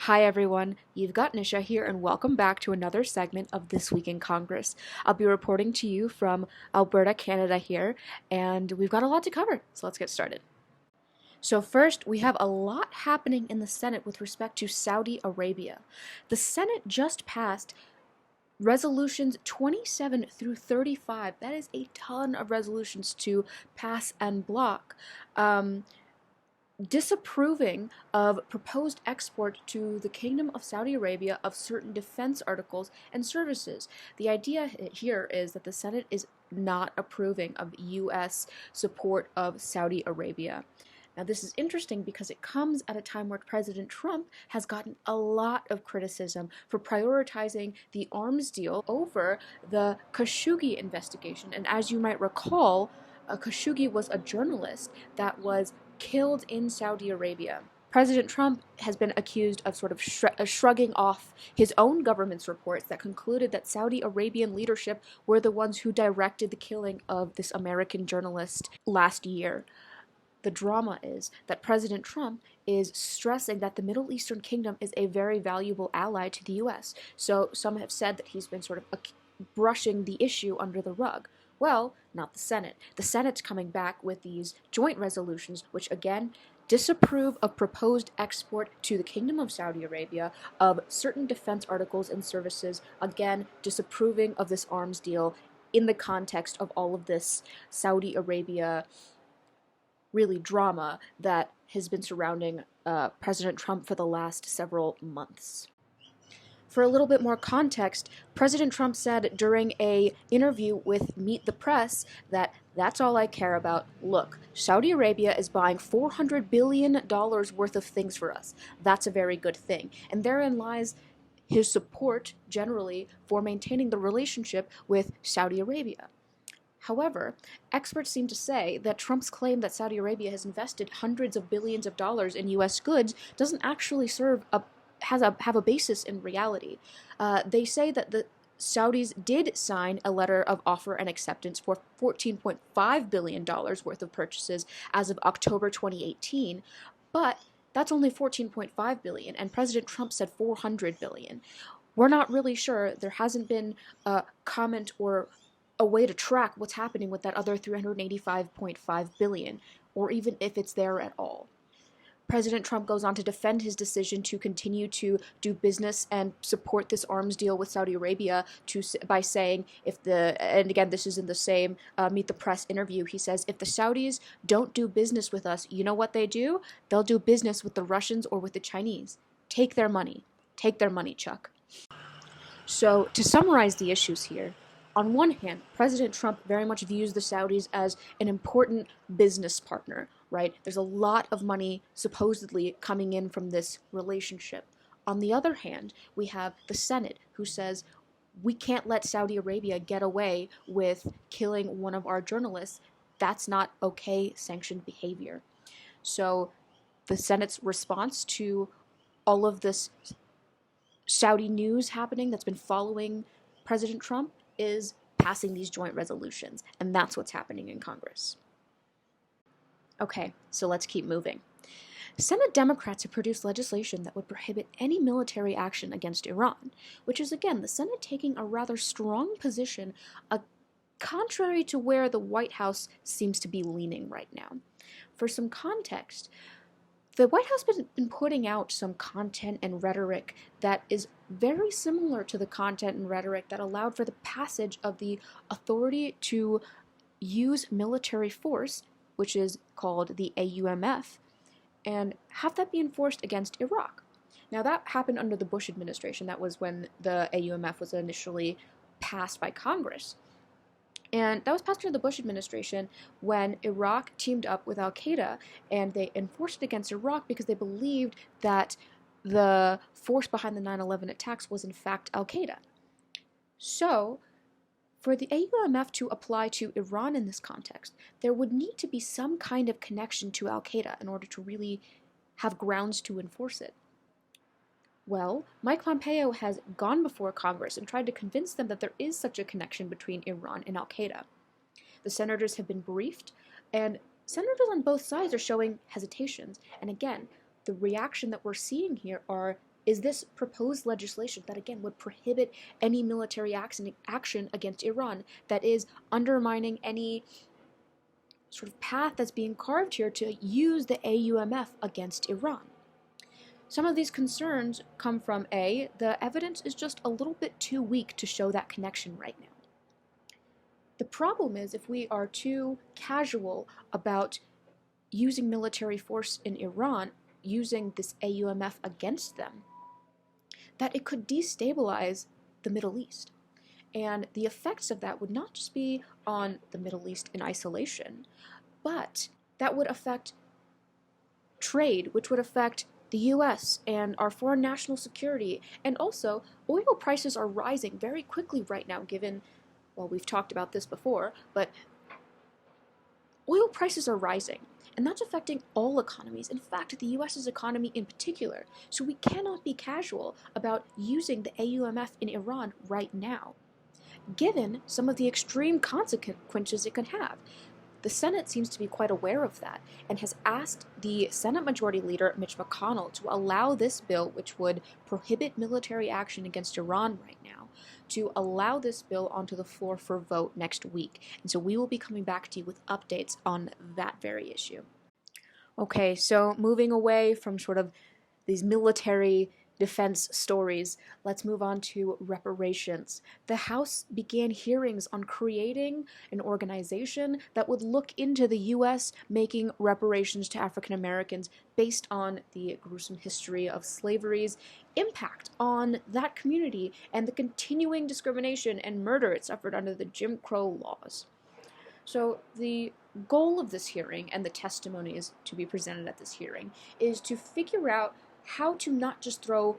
Hi everyone, you've got Nisha here and welcome back to another segment of This Week in Congress. I'll be reporting to you from Alberta, Canada here, and we've got a lot to cover, so let's get started. So first, we have a lot happening in the Senate with respect to Saudi Arabia. The Senate just passed resolutions 27 through 35. That is a ton of resolutions to pass and block. Disapproving of proposed export to the Kingdom of Saudi Arabia of certain defense articles and services. The idea here is that the Senate is not approving of U.S. support of Saudi Arabia. Now, this is interesting because it comes at a time where President Trump has gotten a lot of criticism for prioritizing the arms deal over the Khashoggi investigation. And as you might recall, Khashoggi was a journalist that was killed in Saudi Arabia. President Trump has been accused of sort of shrugging off his own government's reports that concluded that Saudi Arabian leadership were the ones who directed the killing of this American journalist last year. The drama is that President Trump is stressing that the Middle Eastern kingdom is a very valuable ally to the U.S. So some have said that he's been sort of brushing the issue under the rug. Well, not the Senate. The Senate's coming back with these joint resolutions, which again disapprove of proposed export to the Kingdom of Saudi Arabia of certain defense articles and services, again disapproving of this arms deal in the context of all of this Saudi Arabia really drama that has been surrounding President Trump for the last several months. For a little bit more context, President Trump said during an interview with Meet the Press that that's all I care about. Look, Saudi Arabia is buying $400 billion worth of things for us. That's a very good thing. And therein lies his support, generally, for maintaining the relationship with Saudi Arabia. However, experts seem to say that Trump's claim that Saudi Arabia has invested hundreds of billions of dollars in U.S. goods doesn't actually have a basis in reality. They say that the Saudis did sign a letter of offer and acceptance for $14.5 billion worth of purchases as of October 2018, but that's only $14.5 billion, and President Trump said $400 billion. We're not really sure. There hasn't been a comment or a way to track what's happening with that other $385.5 billion, or even if it's there at all. President Trump goes on to defend his decision to continue to do business and support this arms deal with Saudi Arabia by saying, and again, this is in the same Meet the Press interview, he says, if the Saudis don't do business with us, you know what they do? They'll do business with the Russians or with the Chinese. Take their money. Take their money, Chuck. So, to summarize the issues here, on one hand, President Trump very much views the Saudis as an important business partner, right? There's a lot of money supposedly coming in from this relationship. On the other hand, we have the Senate, who says we can't let Saudi Arabia get away with killing one of our journalists. That's not okay sanctioned behavior. So the Senate's response to all of this Saudi news happening that's been following President Trump is passing these joint resolutions, and that's what's happening in Congress. Okay, so let's keep moving. Senate Democrats have produced legislation that would prohibit any military action against Iran, which is, again, the Senate taking a rather strong position, contrary to where the White House seems to be leaning right now. For some context, the White House has been putting out some content and rhetoric that is very similar to the content and rhetoric that allowed for the passage of the authority to use military force, which is called the AUMF, and have that be enforced against Iraq. Now, that happened under the Bush administration. That was when the AUMF was initially passed by Congress. And that was passed under the Bush administration when Iraq teamed up with al-Qaeda, and they enforced it against Iraq because they believed that the force behind the 9/11 attacks was in fact al-Qaeda. So, for the AUMF to apply to Iran in this context, there would need to be some kind of connection to al-Qaeda in order to really have grounds to enforce it. Well, Mike Pompeo has gone before Congress and tried to convince them that there is such a connection between Iran and al-Qaeda. The senators have been briefed, and senators on both sides are showing hesitations. And again, the reaction that we're seeing here are is this proposed legislation that, again, would prohibit any military action against Iran, that is undermining any sort of path that's being carved here to use the AUMF against Iran. Some of these concerns come from A, the evidence is just a little bit too weak to show that connection right now. The problem is if we are too casual about using military force in Iran, using this AUMF against them, that it could destabilize the Middle East. And the effects of that would not just be on the Middle East in isolation, but that would affect trade, which would affect the US and our foreign national security. And also, oil prices are rising very quickly right now, given, well, we've talked about this before, but oil prices are rising. And that's affecting all economies. In fact, the US's economy in particular. So we cannot be casual about using the AUMF in Iran right now, given some of the extreme consequences it could have. The Senate seems to be quite aware of that and has asked the Senate Majority Leader Mitch McConnell to allow this bill, which would prohibit military action against Iran right now, to allow this bill onto the floor for vote next week. And so we will be coming back to you with updates on that very issue. Okay, so moving away from sort of these military defense stories, let's move on to reparations. The House began hearings on creating an organization that would look into the U.S. making reparations to African Americans based on the gruesome history of slavery's impact on that community and the continuing discrimination and murder it suffered under the Jim Crow laws. So the goal of this hearing and the testimonies to be presented at this hearing is to figure out how to not just throw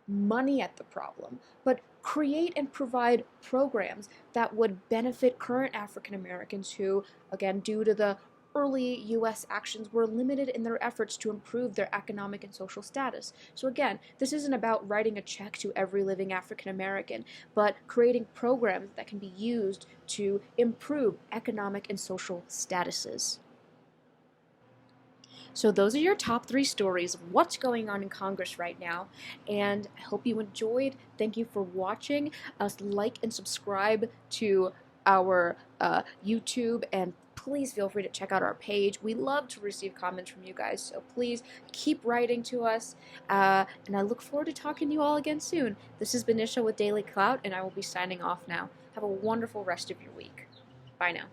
money at the problem, but create and provide programs that would benefit current African Americans who, again, due to the early U.S. actions, were limited in their efforts to improve their economic and social status. So again, this isn't about writing a check to every living African American, but creating programs that can be used to improve economic and social statuses. So those are your top 3 stories of what's going on in Congress right now, and I hope you enjoyed. Thank you for watching. Like and subscribe to our YouTube, and please feel free to check out our page. We love to receive comments from you guys, so please keep writing to us, and I look forward to talking to you all again soon. This is Benisha with Daily Clout, and I will be signing off now. Have a wonderful rest of your week. Bye now.